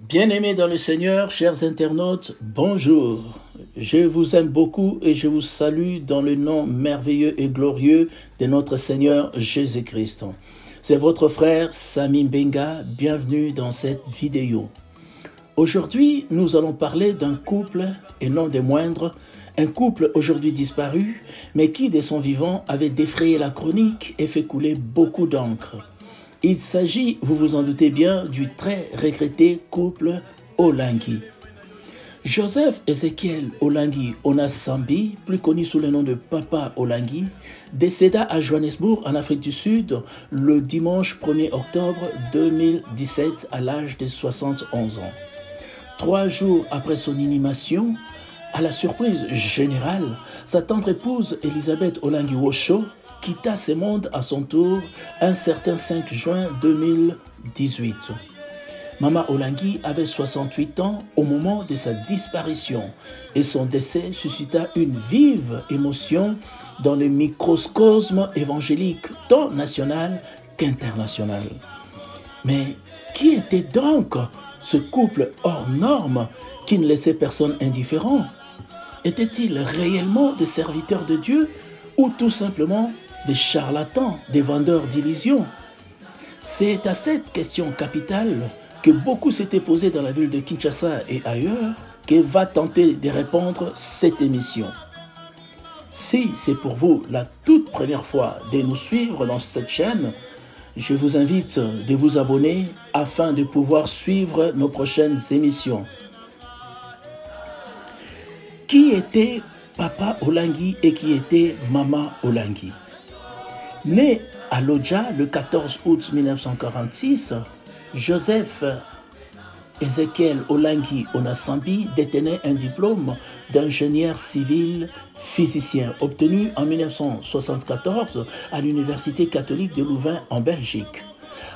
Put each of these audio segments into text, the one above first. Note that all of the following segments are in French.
Bien-aimés dans le Seigneur, chers internautes, bonjour. Je vous aime beaucoup et je vous salue dans le nom merveilleux et glorieux de notre Seigneur Jésus-Christ. C'est votre frère Sami Mbenga, bienvenue dans cette vidéo. Aujourd'hui, nous allons parler d'un couple, et non des moindres, un couple aujourd'hui disparu, mais qui, de son vivant, avait défrayé la chronique et fait couler beaucoup d'encre. Il s'agit, vous vous en doutez bien, du très regretté couple Olangi. Joseph Ezekiel Olangi Onasambi, plus connu sous le nom de Papa Olangi, décéda à Johannesburg, en Afrique du Sud, le dimanche 1er octobre 2017 à l'âge de 71 ans. 3 jours après son inhumation, à la surprise générale, sa tendre épouse Elisabeth Olangi Wosho quitta ce monde à son tour un certain 5 juin 2018. Mama Olangi avait 68 ans au moment de sa disparition et son décès suscita une vive émotion dans le microcosme évangélique tant national qu'international. Mais qui était donc ce couple hors norme qui ne laissait personne indifférent? Étaient-ils réellement des serviteurs de Dieu ou tout simplement des charlatans, des vendeurs d'illusions? C'est à cette question capitale que beaucoup s'étaient posés dans la ville de Kinshasa et ailleurs que va tenter de répondre cette émission. Si c'est pour vous la toute première fois de nous suivre dans cette chaîne, je vous invite de vous abonner afin de pouvoir suivre nos prochaines émissions. Qui était Papa Olangi et qui était Mama Olangi? Né à Lodja le 14 août 1946, Joseph Ezekiel Olangi Onasambi détenait un diplôme d'ingénieur civil physicien obtenu en 1974 à l'Université catholique de Louvain en Belgique.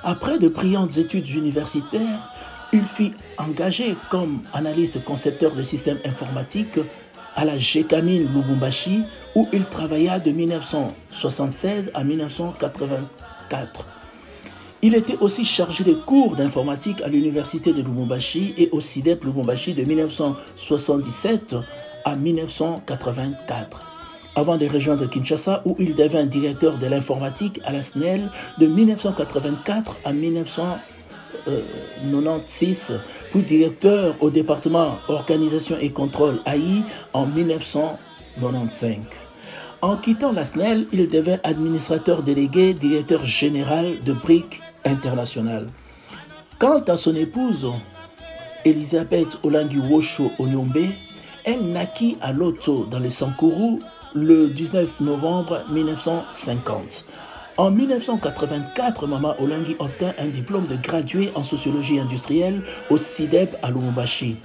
Après de brillantes études universitaires, il fut engagé comme analyste concepteur de systèmes informatiques à la GECAMIN Lubumbashi, où il travailla de 1976 à 1984. Il était aussi chargé de cours d'informatique à l'université de Lubumbashi et au CIDEP Lubumbashi de 1977 à 1984, avant de rejoindre Kinshasa, où il devint directeur de l'informatique à la SNEL de 1984 à 1996, puis directeur au département Organisation et Contrôle AI en 1995. En quittant la SNEL, il devint administrateur délégué, directeur général de BRIC International. Quant à son épouse, Elisabeth Olangi Wosho Onyombe, elle naquit à Loto dans le Sankuru le 19 novembre 1950. En 1984, Mama Olangi obtint un diplôme de gradué en sociologie industrielle au CIDEP à Lubumbashi.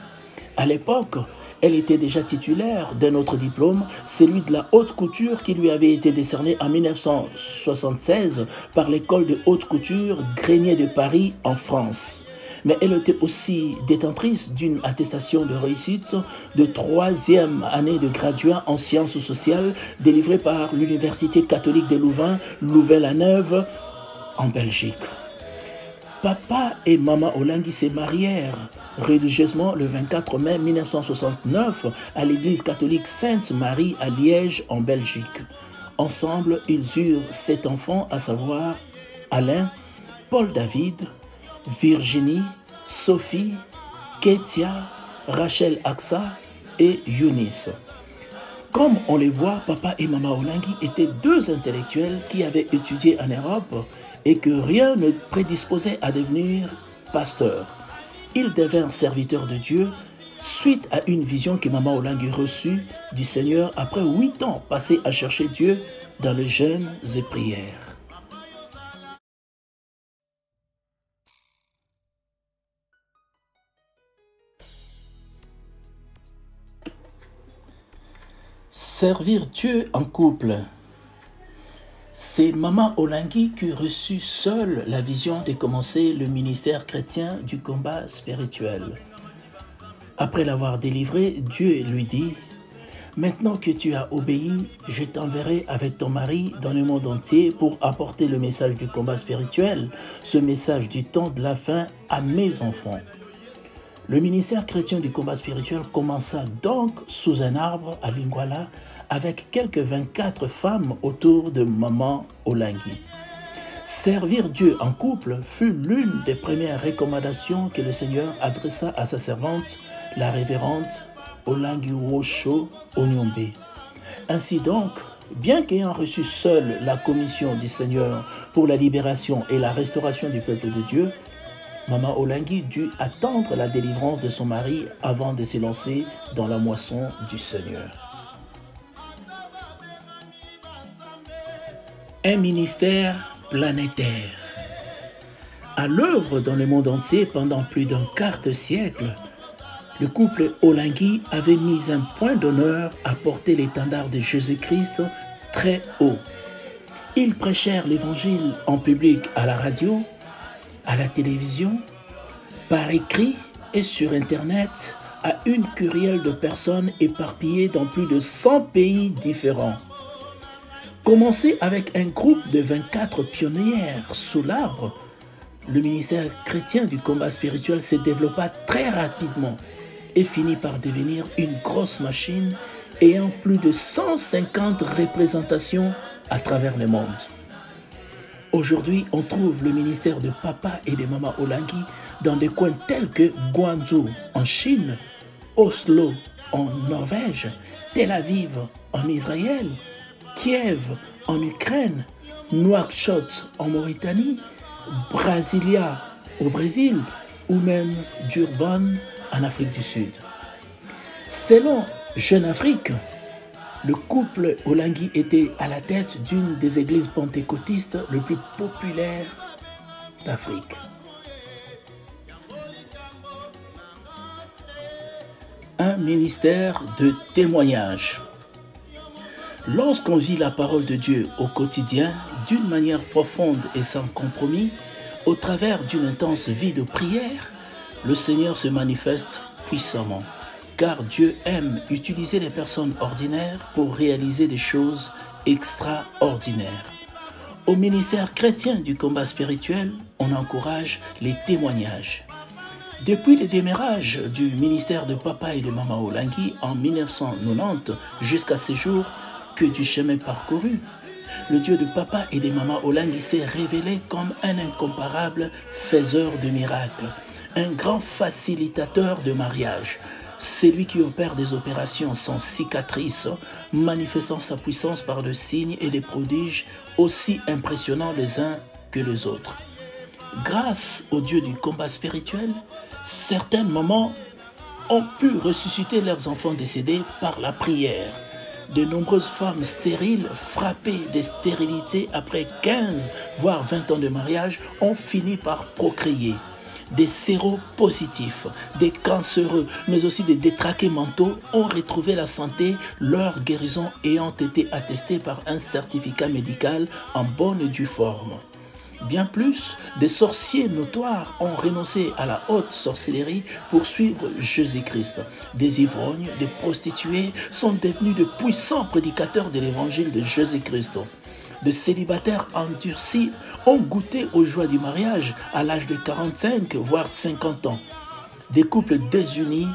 À l'époque, elle était déjà titulaire d'un autre diplôme, celui de la haute couture qui lui avait été décerné en 1976 par l'école de haute couture Grenier de Paris en France. Mais elle était aussi détentrice d'une attestation de réussite de 3e année de graduat en sciences sociales délivrée par l'Université catholique de Louvain, Louvain-la-Neuve, en Belgique. Papa et Mama Olangi se marièrent religieusement le 24 mai 1969 à l'église catholique Sainte-Marie à Liège, en Belgique. Ensemble, ils eurent 7 enfants, à savoir Alain, Paul David, Virginie, Sophie, Ketia, Rachel Aksa et Eunice. Comme on les voit, Papa et Mama Olangi étaient 2 intellectuels qui avaient étudié en Europe et que rien ne prédisposait à devenir pasteur. Ils devinrent serviteurs de Dieu suite à une vision que Mama Olangi reçut du Seigneur après 8 ans passés à chercher Dieu dans les jeûnes et prières. Servir Dieu en couple. C'est Mama Olangi qui reçut seule la vision de commencer le ministère chrétien du combat spirituel. Après l'avoir délivré, Dieu lui dit « Maintenant que tu as obéi, je t'enverrai avec ton mari dans le monde entier pour apporter le message du combat spirituel, ce message du temps de la fin à mes enfants. » Le ministère chrétien du combat spirituel commença donc sous un arbre à Lingwala avec quelques 24 femmes autour de Maman Olengi. Servir Dieu en couple fut l'une des premières recommandations que le Seigneur adressa à sa servante, la révérende Olengi Wosho Onyombe. Ainsi donc, bien qu'ayant reçu seule la commission du Seigneur pour la libération et la restauration du peuple de Dieu, Maman Olengi dut attendre la délivrance de son mari avant de se lancer dans la moisson du Seigneur. Un ministère planétaire. À l'œuvre dans le monde entier pendant plus d'un quart de siècle, le couple Olengi avait mis un point d'honneur à porter l'étendard de Jésus-Christ très haut. Ils prêchèrent l'évangile en public à la radio, à la télévision, par écrit et sur Internet à une kyrielle de personnes éparpillées dans plus de 100 pays différents. Commencé avec un groupe de 24 pionnières sous l'arbre, le ministère chrétien du combat spirituel se développa très rapidement et finit par devenir une grosse machine ayant plus de 150 représentations à travers le monde. Aujourd'hui, on trouve le ministère de Papa et de Maman Olengi dans des coins tels que Guangzhou en Chine, Oslo en Norvège, Tel Aviv en Israël, Kiev en Ukraine, Nouakchott en Mauritanie, Brasilia au Brésil ou même Durban en Afrique du Sud. Selon Jeune Afrique, le couple Olengi était à la tête d'une des églises pentecôtistes les plus populaires d'Afrique. Un ministère de témoignage. Lorsqu'on vit la parole de Dieu au quotidien d'une manière profonde et sans compromis, au travers d'une intense vie de prière, le Seigneur se manifeste puissamment. Car Dieu aime utiliser les personnes ordinaires pour réaliser des choses extraordinaires. Au ministère chrétien du combat spirituel, on encourage les témoignages. Depuis le démarrage du ministère de Papa et de Maman Olengi en 1990 jusqu'à ces jours, que du chemin parcouru, le Dieu de Papa et de Maman Olengi s'est révélé comme un incomparable faiseur de miracles, un grand facilitateur de mariage. C'est lui qui opère des opérations sans cicatrices, manifestant sa puissance par des signes et des prodiges aussi impressionnants les uns que les autres. Grâce au Dieu du combat spirituel, certaines mamans ont pu ressusciter leurs enfants décédés par la prière. De nombreuses femmes stériles, frappées de stérilité après 15 voire 20 ans de mariage, ont fini par procréer. Des séropositifs, des cancéreux, mais aussi des détraqués mentaux ont retrouvé la santé, leur guérison ayant été attestée par un certificat médical en bonne et due forme. Bien plus, des sorciers notoires ont renoncé à la haute sorcellerie pour suivre Jésus-Christ. Des ivrognes, des prostituées sont devenus de puissants prédicateurs de l'évangile de Jésus-Christ. De célibataires endurcis ont goûté aux joies du mariage à l'âge de 45 voire 50 ans. Des couples désunis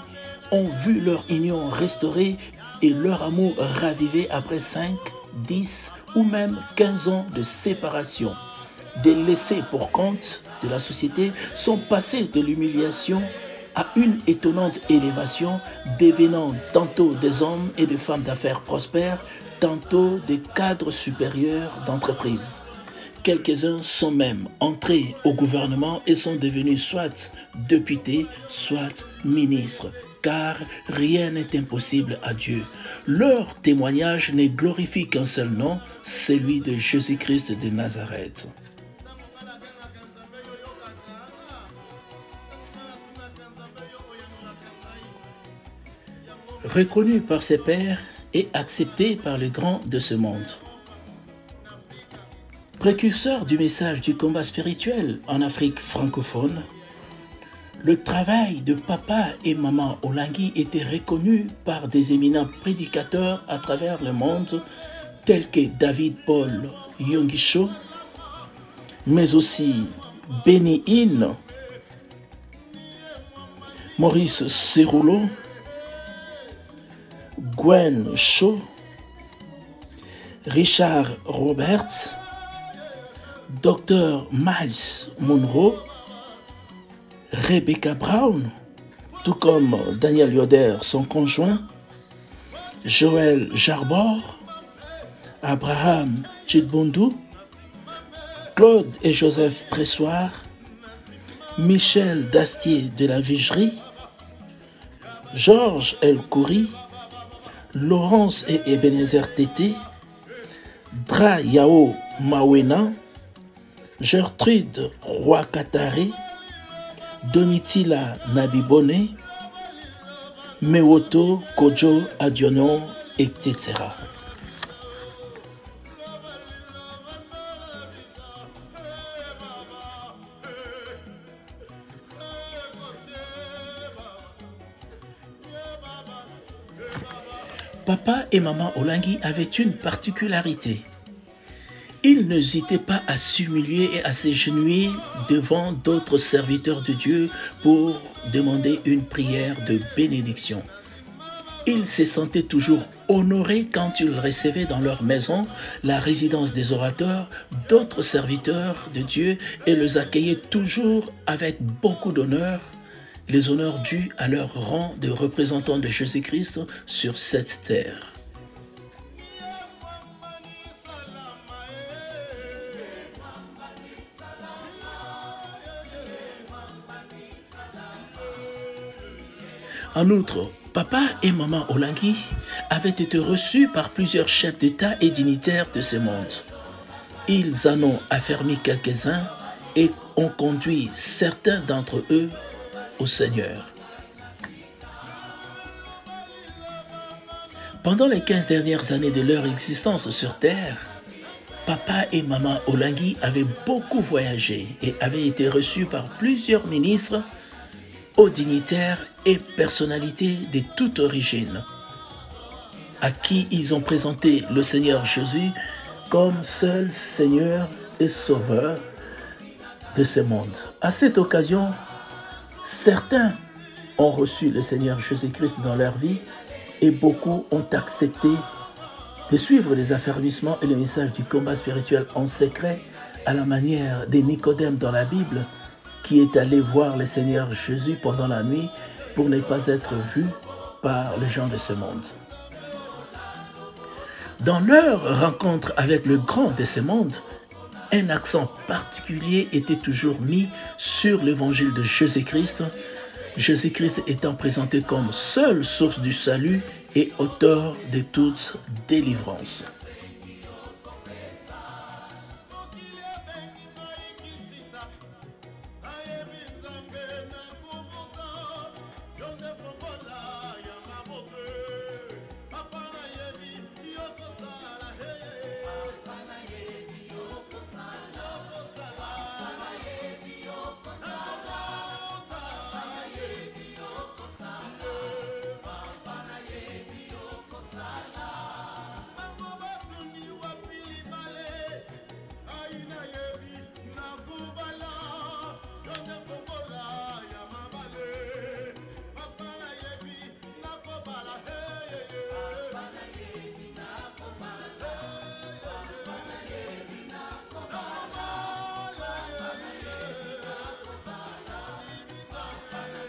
ont vu leur union restaurée et leur amour ravivé après 5, 10 ou même 15 ans de séparation. Des laissés pour compte de la société sont passés de l'humiliation à une étonnante élévation, devenant tantôt des hommes et des femmes d'affaires prospères, tantôt des cadres supérieurs d'entreprise. Quelques-uns sont même entrés au gouvernement et sont devenus soit députés, soit ministres, car rien n'est impossible à Dieu. Leur témoignage ne glorifie qu'un seul nom, celui de Jésus-Christ de Nazareth. Reconnu par ses pairs et accepté par les grands de ce monde. Précurseur du message du combat spirituel en Afrique francophone, le travail de Papa et Maman Olengi était reconnu par des éminents prédicateurs à travers le monde tels que David Paul Yongisho, mais aussi Benny Hinn, Maurice Cerullo, Gwen Shaw, Richard Roberts, Dr. Miles Monroe, Rebecca Brown, tout comme Daniel Yoder, son conjoint, Joël Jarbor, Abraham Chidbundu, Claude et Joseph Pressoir, Michel Dastier de la Vigerie, Georges El Khoury, Laurence et Ebenezer Tété, Dra Yao Mawena, Gertrude Roy-Kataré, Domitila Nabibone, Mewoto Kojo Adionon, etc. Papa et maman Olangi avaient une particularité. Ils n'hésitaient pas à s'humilier et à s'agenouiller devant d'autres serviteurs de Dieu pour demander une prière de bénédiction. Ils se sentaient toujours honorés quand ils recevaient dans leur maison, la résidence des orateurs, d'autres serviteurs de Dieu et les accueillaient toujours avec beaucoup d'honneur, les honneurs dus à leur rang de représentants de Jésus-Christ sur cette terre. En outre, papa et maman Olangi avaient été reçus par plusieurs chefs d'État et dignitaires de ce monde. Ils en ont affermi quelques-uns et ont conduit certains d'entre eux au Seigneur. Pendant les 15 dernières années de leur existence sur Terre, papa et maman Olangi avaient beaucoup voyagé et avaient été reçus par plusieurs ministres, hauts dignitaires et personnalités de toute origine, à qui ils ont présenté le Seigneur Jésus comme seul Seigneur et Sauveur de ce monde. À cette occasion, certains ont reçu le Seigneur Jésus-Christ dans leur vie et beaucoup ont accepté de suivre les affermissements et le message du combat spirituel en secret à la manière des Nicodème dans la Bible qui est allé voir le Seigneur Jésus pendant la nuit pour ne pas être vu par les gens de ce monde. Dans leur rencontre avec le grand de ce monde, un accent particulier était toujours mis sur l'évangile de Jésus-Christ, Jésus-Christ étant présenté comme seule source du salut et auteur de toute délivrance.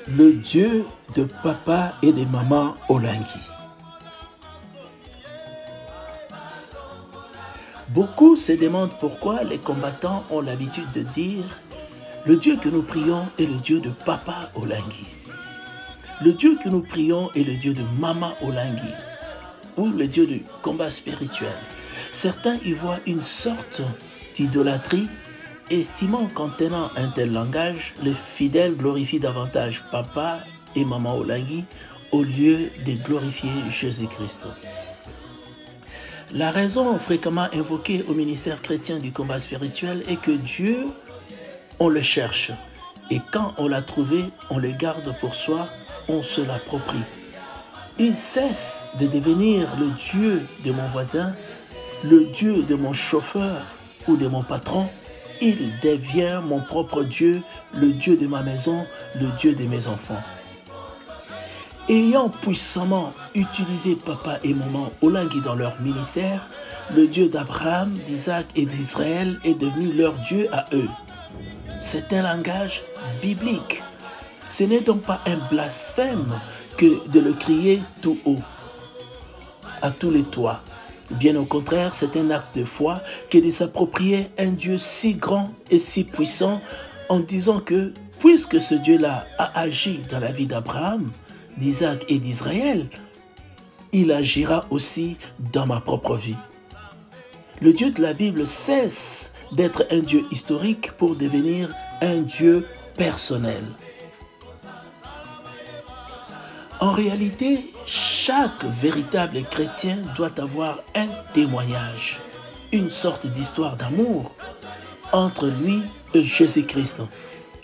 Le Dieu de papa et de maman Olangi. Beaucoup se demandent pourquoi les combattants ont l'habitude de dire « Le Dieu que nous prions est le Dieu de papa Olangi ». Le Dieu que nous prions est le Dieu de maman Olangi ou le Dieu du combat spirituel. Certains y voient une sorte d'idolâtrie, estimant qu'en tenant un tel langage, les fidèles glorifient davantage papa et maman Olangi au lieu de glorifier Jésus-Christ. La raison fréquemment invoquée au ministère chrétien du combat spirituel est que Dieu, on le cherche, et quand on l'a trouvé, on le garde pour soi, on se l'approprie. Il cesse de devenir le Dieu de mon voisin, le Dieu de mon chauffeur ou de mon patron. Il devient mon propre Dieu, le Dieu de ma maison, le Dieu de mes enfants. Ayant puissamment utilisé papa et maman Olengi dans leur ministère, le Dieu d'Abraham, d'Isaac et d'Israël est devenu leur Dieu à eux. C'est un langage biblique. Ce n'est donc pas un blasphème que de le crier tout haut, à tous les toits. Bien au contraire, c'est un acte de foi que de s'approprier un Dieu si grand et si puissant en disant que, puisque ce Dieu-là a agi dans la vie d'Abraham, d'Isaac et d'Israël, il agira aussi dans ma propre vie. Le Dieu de la Bible cesse d'être un Dieu historique pour devenir un Dieu personnel. En réalité, chaque véritable chrétien doit avoir un témoignage, une sorte d'histoire d'amour entre lui et Jésus-Christ,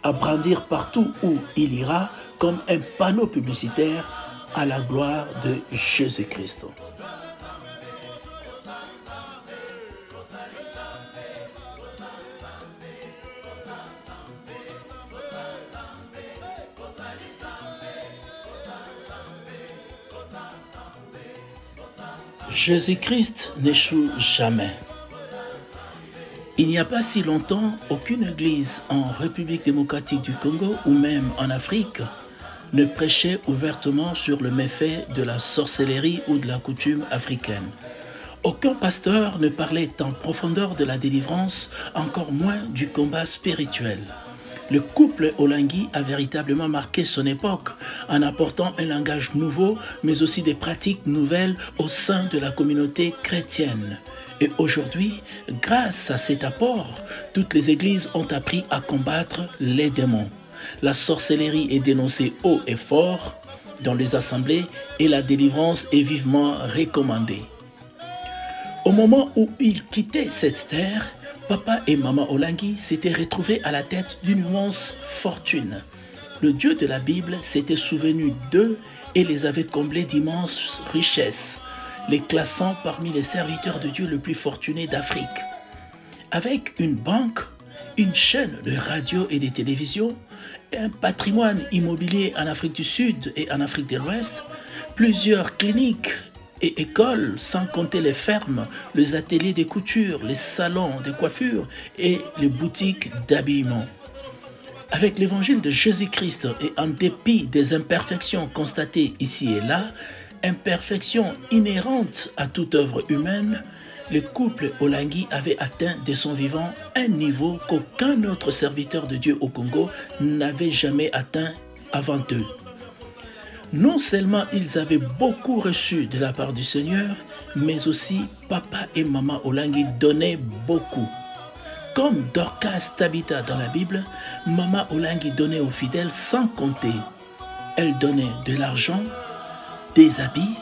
à brandir partout où il ira comme un panneau publicitaire à la gloire de Jésus-Christ. Jésus-Christ n'échoue jamais. Il n'y a pas si longtemps, aucune église en République démocratique du Congo ou même en Afrique ne prêchait ouvertement sur le méfait de la sorcellerie ou de la coutume africaine. Aucun pasteur ne parlait en profondeur de la délivrance, encore moins du combat spirituel. Le couple Olengi a véritablement marqué son époque en apportant un langage nouveau, mais aussi des pratiques nouvelles au sein de la communauté chrétienne. Et aujourd'hui, grâce à cet apport, toutes les églises ont appris à combattre les démons. La sorcellerie est dénoncée haut et fort dans les assemblées et la délivrance est vivement recommandée. Au moment où ils quittaient cette terre, papa et maman Olengi s'étaient retrouvés à la tête d'une immense fortune. Le Dieu de la Bible s'était souvenu d'eux et les avait comblés d'immenses richesses, les classant parmi les serviteurs de Dieu les plus fortunés d'Afrique. Avec une banque, une chaîne de radio et de télévision, un patrimoine immobilier en Afrique du Sud et en Afrique de l'Ouest, plusieurs cliniques et écoles, sans compter les fermes, les ateliers de couture, les salons de coiffure et les boutiques d'habillement. Avec l'évangile de Jésus-Christ et en dépit des imperfections constatées ici et là, imperfections inhérentes à toute œuvre humaine, le couple Olengi avait atteint de son vivant un niveau qu'aucun autre serviteur de Dieu au Congo n'avait jamais atteint avant eux. Non seulement ils avaient beaucoup reçu de la part du Seigneur, mais aussi papa et maman Olengi donnaient beaucoup. Comme Dorcas Tabitha dans la Bible, maman Olengi donnait aux fidèles sans compter. Elle donnait de l'argent, des habits,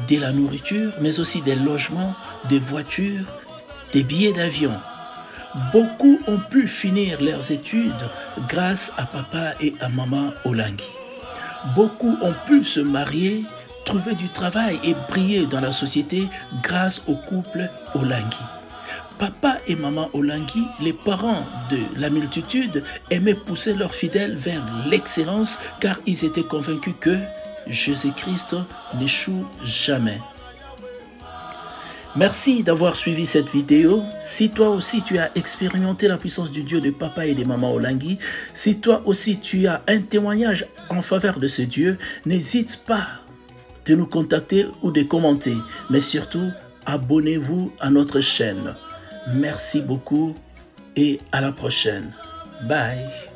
de la nourriture, mais aussi des logements, des voitures, des billets d'avion. Beaucoup ont pu finir leurs études grâce à papa et à maman Olengi. Beaucoup ont pu se marier, trouver du travail et briller dans la société grâce au couple Olengi. Papa et maman Olengi, les parents de la multitude, aimaient pousser leurs fidèles vers l'excellence car ils étaient convaincus que Jésus-Christ n'échoue jamais. Merci d'avoir suivi cette vidéo. Si toi aussi tu as expérimenté la puissance du Dieu de papa et de maman Olengi, si toi aussi tu as un témoignage en faveur de ce Dieu, n'hésite pas de nous contacter ou de commenter. Mais surtout, abonnez-vous à notre chaîne. Merci beaucoup et à la prochaine. Bye.